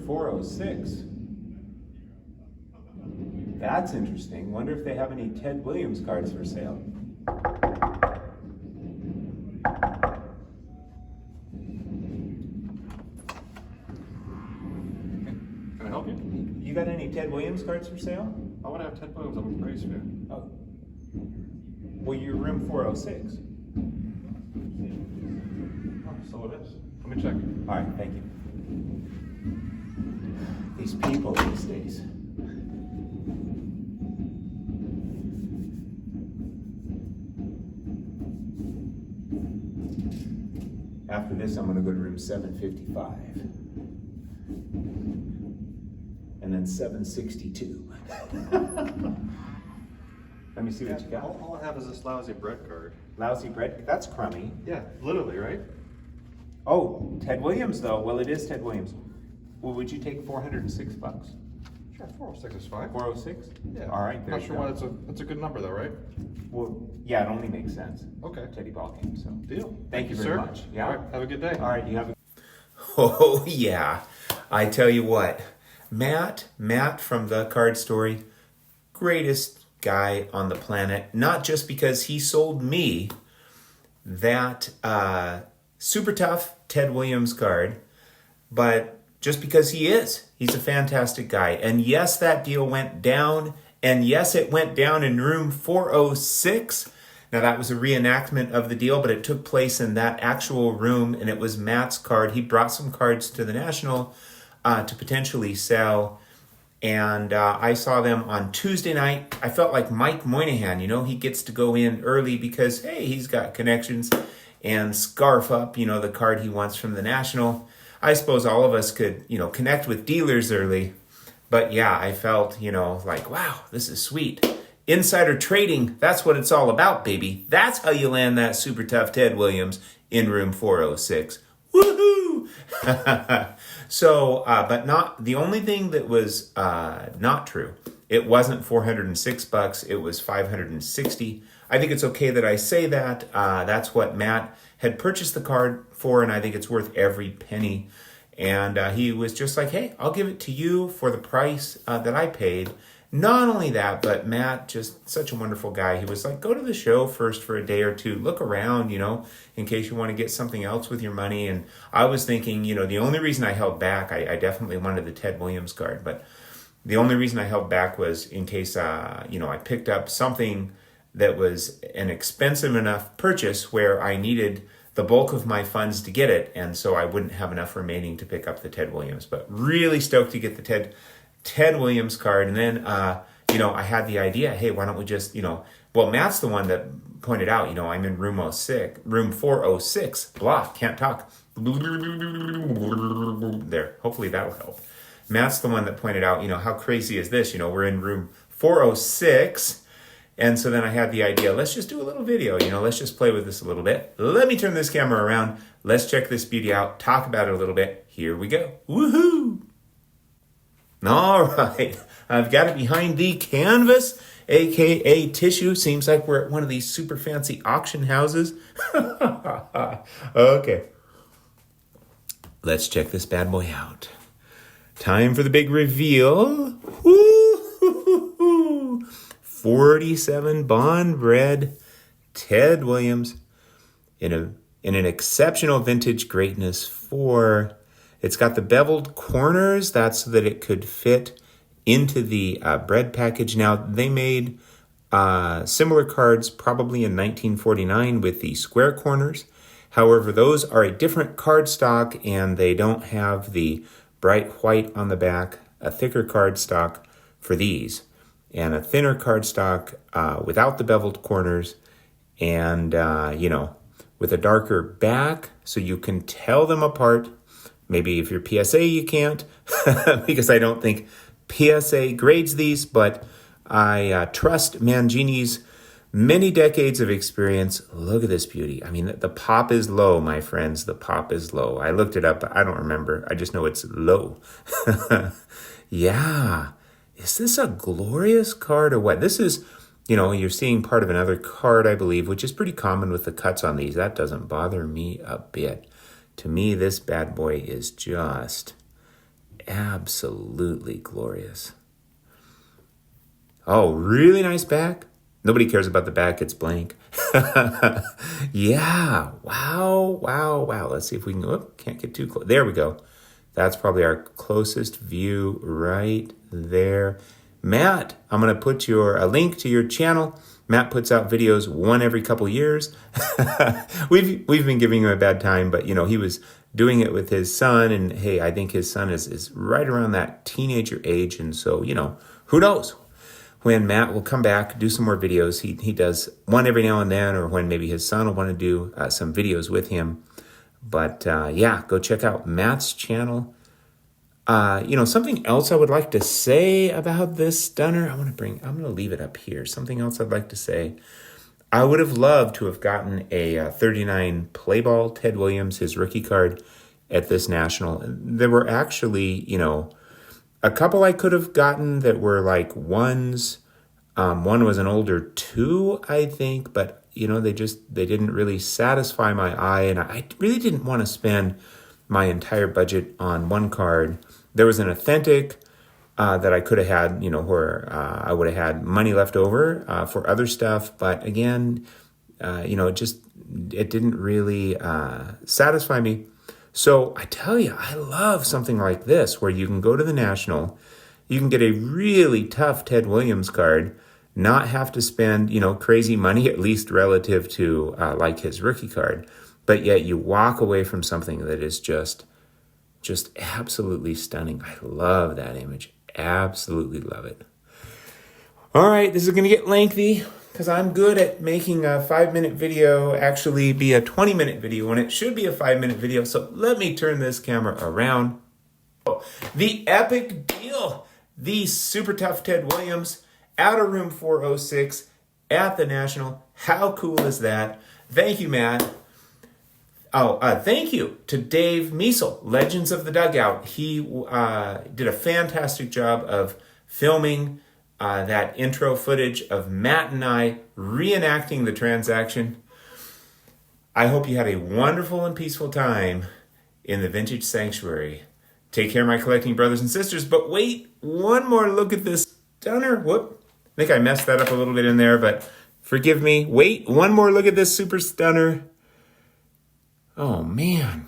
406. That's interesting. Wonder if they have any Ted Williams cards for sale. Can I help you? You got any Ted Williams cards for sale? I want to have Ted Williams. I'm a Braves fan. Oh. Well, you're room 406. Oh, so it is. Let me check. All right, thank you. These people these days. After this, I'm going to go to room 755. And then 762. Let me see what you got. All I have is this lousy bread card. Lousy bread? That's crummy. Yeah, literally, right? Oh, Ted Williams, though. Well, it is Ted Williams. Well, would you take 406 bucks? Sure, 406 is fine. 406? Yeah. All right, there Not you sure go. why it's a good number though, right? Well, yeah, it only makes sense. Okay. Teddy ball game, so. Deal. Thank you very sir. much. Yeah. All right, have a good day. All right, you have a... Oh, yeah. I tell you what, Matt from the card story, greatest guy on the planet. Not just because he sold me that super tough Ted Williams card, but just because he is. He's a fantastic guy. And yes, that deal went down. And yes, it went down in room 406. Now, that was a reenactment of the deal, but it took place in that actual room, and it was Matt's card. He brought some cards to the National to potentially sell, and I saw them on Tuesday night. I felt like Mike Moynihan, he gets to go in early because, hey, he's got connections, and scarf up, the card he wants from the National. I suppose all of us could, connect with dealers early, but yeah, I felt, like, wow, this is sweet. Insider trading, that's what it's all about, baby. That's how you land that super tough Ted Williams in room 406. Woohoo! So, but not the only thing that was not true. It wasn't 406 bucks. It was 560. I think it's okay that I say that. That's what Matt had purchased the card for, and I think it's worth every penny. And he was just like, hey, I'll give it to you for the price that I paid. Not only that, but Matt, just such a wonderful guy. He was like, go to the show first for a day or two. Look around, in case you want to get something else with your money. And I was thinking, the only reason I held back, I definitely wanted the Ted Williams card. But the only reason I held back was in case, I picked up something that was an expensive enough purchase where I needed the bulk of my funds to get it. And so I wouldn't have enough remaining to pick up the Ted Williams. But really stoked to get the Ted Williams card. And then, I had the idea, hey, why don't we just, Matt's the one that pointed out, I'm in room 406, blah, can't talk. There, hopefully that'll help. Matt's the one that pointed out, how crazy is this? We're in room 406. And so then I had the idea, let's just do a little video, let's just play with this a little bit. Let me turn this camera around. Let's check this beauty out, talk about it a little bit. Here we go. Woohoo! All right, I've got it behind the canvas, aka tissue. Seems like we're at one of these super fancy auction houses. Okay, let's check this bad boy out. Time for the big reveal. Woo-hoo-hoo-hoo. 47 Bond Red Ted Williams in an exceptional vintage greatness for... It's got the beveled corners. That's so that it could fit into the bread package. Now, they made similar cards probably in 1949 with the square corners. However, those are a different card stock, and they don't have the bright white on the back, a thicker card stock for these, and a thinner card stock without the beveled corners, and, with a darker back so you can tell them apart. Maybe if you're PSA, you can't, because I don't think PSA grades these, but I trust Mangini's many decades of experience. Look at this beauty. I mean, the pop is low, my friends. The pop is low. I looked it up. I don't remember. I just know it's low. Yeah. Is this a glorious card or what? This is, you're seeing part of another card, I believe, which is pretty common with the cuts on these. That doesn't bother me a bit. To me, this bad boy is just absolutely glorious. Oh, really nice back. Nobody cares about the back. It's blank. Yeah. Wow, wow, wow. Let's see if we can, can't get too close. There we go. That's probably our closest view right there. Matt, I'm going to put a link to your channel. Matt puts out videos one every couple years. We've been giving him a bad time, but he was doing it with his son, and hey, I think his son is right around that teenager age, and so who knows when Matt will come back, do some more videos. He does one every now and then, or when maybe his son will want to do some videos with him. But yeah, go check out Matt's channel. Something else I would like to say about this stunner. I'm going to leave it up here. Something else I'd like to say. I would have loved to have gotten a 39 play ball Ted Williams, his rookie card at this national. There were actually, a couple I could have gotten that were like ones. One was an older 2, I think, but they didn't really satisfy my eye, and I really didn't want to spend my entire budget on one card. There was an authentic that I could have had, where I would have had money left over for other stuff. But again, it didn't really satisfy me. So I tell you, I love something like this, where you can go to the National, you can get a really tough Ted Williams card, not have to spend, crazy money, at least relative to like his rookie card, but yet you walk away from something that is just absolutely stunning. I love that image. Absolutely love it. All right, this is going to get lengthy because I'm good at making a 5-minute video actually be a 20-minute video when it should be a 5-minute video. So let me turn this camera around. The epic deal. The super tough Ted Williams out of room 406 at the National. How cool is that? Thank you, Matt. Thank you to Dave Meisel, Legends of the Dugout. He did a fantastic job of filming that intro footage of Matt and I reenacting the transaction. I hope you had a wonderful and peaceful time in the Vintage Sanctuary. Take care, my collecting brothers and sisters. But wait, one more look at this stunner. Whoop. I think I messed that up a little bit in there, but forgive me. Wait, one more look at this super stunner. Oh, man.